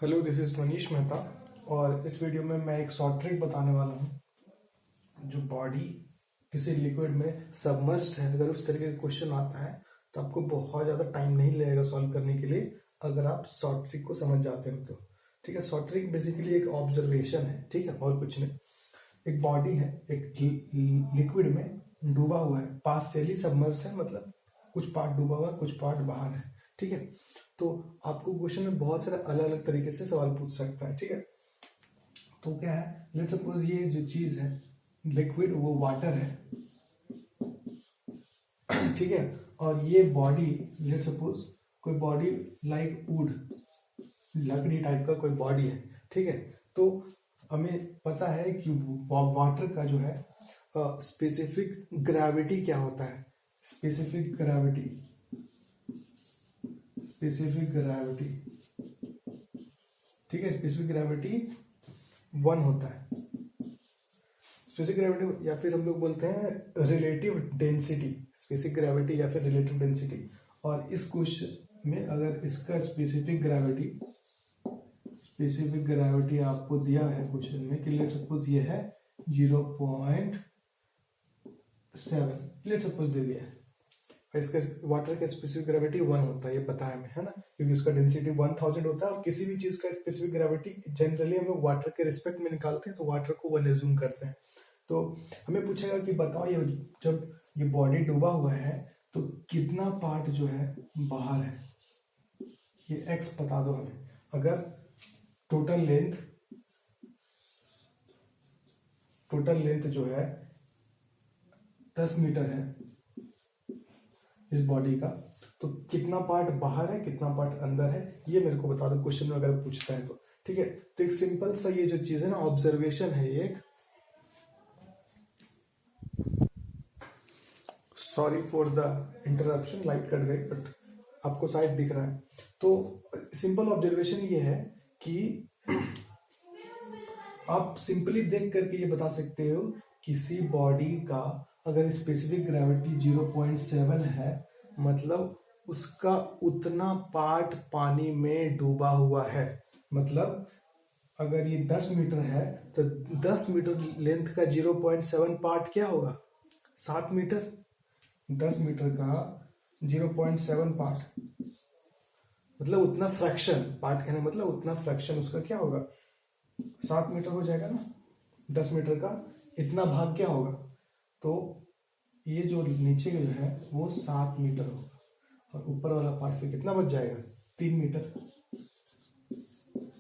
Hello, this is Manish Mehta. और इस video में मैं एक शॉर्ट ट्रिक बताने वाला हूँ। जो बॉडी किसी लिक्विड में सबमर्ज्ड है, अगर उस तरीके का क्वेश्चन आता है तो आपको बहुत ज़्यादा टाइम नहीं लगेगा सॉल्व करने के लिए, अगर आप शॉर्ट ट्रिक को समझ जाते हो तो। ठीक है, शॉर्ट ट्रिक बेसिकली एक ऑब्जर्वेशन है, ठीक है, और कुछ नहीं। एक बॉडी है, एक लिक्विड में डूबा हुआ है, पार्शियली सबमर्ज्ड है, मतलब कुछ पार्ट डूबा हुआ है, कुछ पार्ट बाहर है। ठीक है, तो आपको क्वेश्चन में बहुत सारे अलग अलग तरीके से सवाल पूछ सकता है। ठीक है, तो क्या है, लेट्स सपोज ये जो चीज है लिक्विड, वो वाटर है। ठीक है, और ये बॉडी, लेट्स सपोज कोई बॉडी लाइक वुड, लकड़ी टाइप का कोई बॉडी है। ठीक है, तो हमें पता है कि वाटर का जो है स्पेसिफिक ग्रेविटी क्या होता है। स्पेसिफिक ग्रेविटी ठीक है, स्पेसिफिक ग्रेविटी 1 होता है। स्पेसिफिक ग्रेविटी, या फिर हम लोग बोलते हैं रिलेटिव डेंसिटी, स्पेसिफिक ग्रेविटी या फिर रिलेटिव डेंसिटी। और इस क्वेश्चन में अगर इसका स्पेसिफिक ग्रेविटी आपको दिया है क्वेश्चन में कि लेट्स सपोज ये है 0.7, लेट्स सपोज दे दिया है। इसका वाटर का स्पेसिफिक ग्रेविटी 1 होता है, ये पता है हमें, है ना, क्योंकि उसका डेंसिटी 1000 होता है। और किसी भी चीज का स्पेसिफिक ग्रेविटी जनरली हम लोग वाटर के रिस्पेक्ट में निकालते हैं, तो वाटर को 1 एज्यूम करते हैं। तो हमें पूछेगा कि बताओ, ये जब ये बॉडी डूबा हुआ है तो कितना पार्ट जो है बाहर है, ये एक्स बता दो हमें। अगर टोटल लेंथ जो है 10 मीटर है इस बॉडी का, तो कितना पार्ट बाहर है, कितना पार्ट अंदर है, ये मेरे को बता दो क्वेश्चन में अगर पूछता है तो। ठीक है, तो एक सिंपल सा ये जो चीज है ना, ऑब्जर्वेशन है ये एक। Sorry for the interruption, light cut गई, बट आपको शायद दिख रहा है। तो सिंपल ऑब्जर्वेशन ये है कि आप सिंपली देख करके ये बता सकते हो किसी बॉडी का अगर स्पेसिफिक ग्रेविटी 0.7 है, मतलब उसका उतना पार्ट पानी में डूबा हुआ है। मतलब अगर ये 10 मीटर है तो 10 मीटर लेंथ का 0.7 पार्ट क्या होगा, 7 मीटर। 10 मीटर का 0.7 पार्ट मतलब उतना फ्रैक्शन, पार्ट कहने मतलब उतना फ्रैक्शन उसका क्या होगा, 7 मीटर हो जाएगा ना। 10 मीटर का इतना भाग क्या होगा, तो ये जो नीचे का जो है वो 7 मीटर होगा, और ऊपर वाला पार्ट फिर कितना बच जाएगा, 3 मीटर।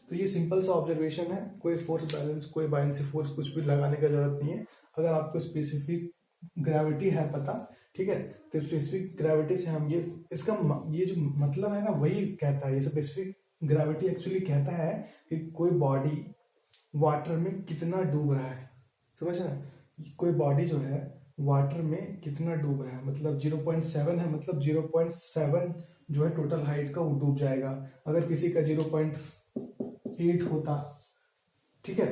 तो ये सिंपल सा ऑब्जर्वेशन है, कोई फोर्स बैलेंस, कोई बायनेंसी फोर्स कुछ भी लगाने का जरूरत नहीं है। अगर आपको स्पेसिफिक ग्रेविटी है पता, ठीक है, तो स्पेसिफिक ग्रेविटी से हम ये इसका ये जो मतलब है ना, वही कहता है। ये स्पेसिफिक ग्रेविटी एक्चुअली कहता है कि कोई बॉडी वाटर में कितना डूब रहा है, समझ रहे। कोई बॉडी जो है वाटर में कितना डूब रहा है, मतलब 0.7 है, मतलब 0.7 जो है टोटल हाइट का वो डूब जाएगा। अगर किसी का 0.8 होता, ठीक है,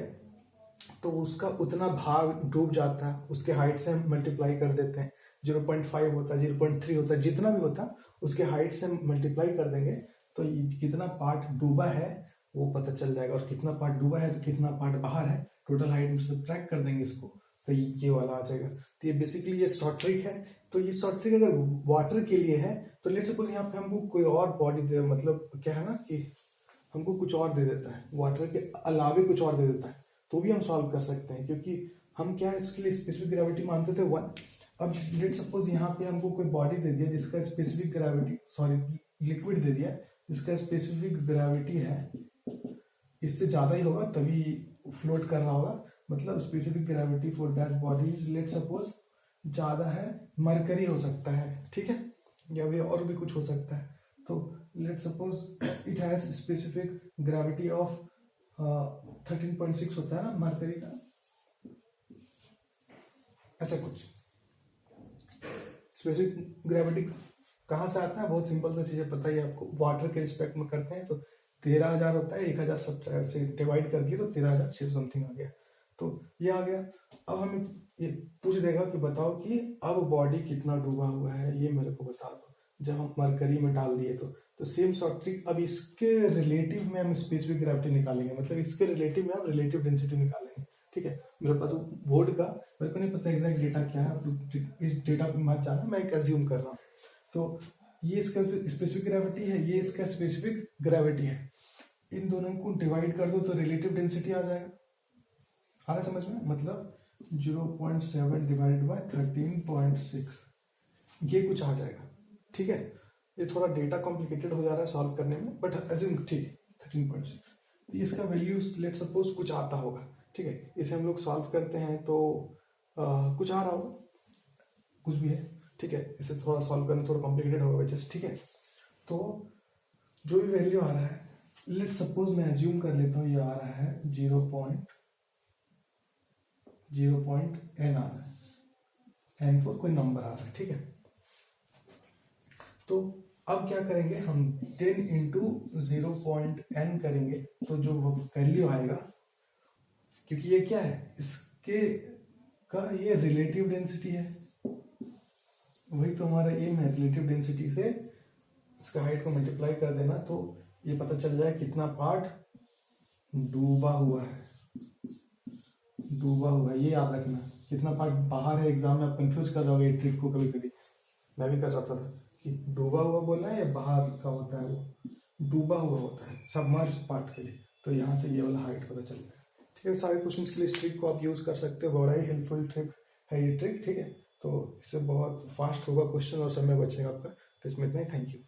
तो उसका उतना भाग डूब जाता है, उसके हाइट से हम मल्टीप्लाई कर देते हैं। 0.5 होता, 0.3 होता, जितना भी होता उसके हाइट से मल्टीप्लाई कर देंगे, तो कितना पार्ट डूबा है वो पता चल जाएगा। और कितना पार्ट डूबा है तो कितना पार्ट बाहर है, टोटल हाइट में सब्ट्रैक्ट कर देंगे इसको, तो ये वाला आ जाएगा। तो ये बेसिकली ये शॉर्ट ट्रिक है। तो ये शॉर्ट ट्रिक अगर वाटर के लिए है तो लेट्स सपोज यहाँ पे हमको कोई और बॉडी दे, मतलब क्या है ना कि हमको कुछ और दे देता है, वाटर के अलावे कुछ और दे देता है, तो भी हम सॉल्व कर सकते हैं, क्योंकि हम क्या है इसके लिए स्पेसिफिक ग्रेविटी मानते थे 1। अब लेट सपोज यहाँ पे हमको कोई बॉडी दे दिया जिसका स्पेसिफिक ग्रेविटी, सॉरी लिक्विड दे दिया जिसका स्पेसिफिक ग्रेविटी है, इससे ज्यादा ही होगा तभी फ्लोट कर रहा होगा, मतलब specific gravity for that body let suppose ज्यादा है, मरकरी हो सकता है, ठीक है, या भी और भी कुछ हो सकता है। तो let suppose it has specific gravity of 13.6 होता है ना मरकरी का, ऐसा कुछ। स्पेसिफिक ग्रेविटी कहाँ से आता है, बहुत सिंपल सा चीजें पता ही आपको, वाटर के रिस्पेक्ट में करते हैं तो 13,000 होता है, 1,000 सब से डिवाइड कर दिए तो 13,600 समथिंग आ गया, तो ये आ गया। अब हमें ये पूछ देगा कि बताओ कि अब बॉडी कितना डूबा हुआ है, ये मेरे को बता दो। जब हम मरकरी में डाल दिए तो तो सेम शॉर्ट ट्रिक अब इसके रिलेटिव में हम स्पेसिफिक ग्रेविटी निकालेंगे, मतलब इसके रिलेटिव में हम रिलेटिव डेंसिटी निकालेंगे। ठीक है, मेरे पास बोर्ड का मेरे को नहीं पता एग्जैक्ट डेटा क्या है, आप इस डेटा पे मत जाना, मैं एक एज्यूम कर रहा हूँ। तो ये इसका स्पेसिफिक ग्रेविटी है, ये इसका स्पेसिफिक ग्रेविटी है, इन दोनों को डिवाइड कर दो तो रिलेटिव डेंसिटी आ जाएगा। आ रहा समझ में, मतलब 0.7 डिवाइडेड बाय 13.6 ये कुछ आ जाएगा। ठीक है, ये थोड़ा डेटा कॉम्प्लिकेटेड हो जा रहा है सॉल्व करने में, बट एज्यूम ठीक 13.6 इसका वैल्यू लेट सपोज कुछ आता होगा। ठीक है, इसे हम लोग सॉल्व करते हैं तो कुछ आ रहा होगा, कुछ भी है। ठीक है, इसे थोड़ा सॉल्व करना थोड़ा कॉम्प्लिकेटेड होगा जस्ट। ठीक है, तो जो भी वैल्यू आ रहा है लेट सपोज मैं एज्यूम कर लेता हूँ ये आ रहा है 0.n आ रहा है, n फोर कोई नंबर आ रहा है। ठीक है, तो अब क्या करेंगे हम 10 इंटू 0.n करेंगे तो जो वैल्यू आएगा, क्योंकि ये क्या है इसके का ये रिलेटिव डेंसिटी है, वही तो हमारा एम है, रिलेटिव डेंसिटी से इसका हाइट को मल्टीप्लाई कर देना तो ये पता चल जाए कितना पार्ट डूबा हुआ है। डूबा हुआ है ये याद रखना, कितना पार्ट बाहर है। एग्जाम में आप कंफ्यूज कर जाओगे ट्रिक को, कभी कभी मैं भी कर रहा था कि डूबा हुआ बोलना है या बाहर का होता है, वो डूबा हुआ होता है सबमर्ज पार्ट के लिए। तो यहाँ से ये वाला हाइट पता चल जाएगा। ठीक है, सारे क्वेश्चंस के लिए इस ट्रिक को आप यूज कर सकते हो, बड़ा ही हेल्पफुल ट्रिक है ये ट्रिक। ठीक है, तो इससे बहुत फास्ट होगा क्वेश्चन और समय बचेगा आपका। तो इसमें इतना ही, थैंक यू।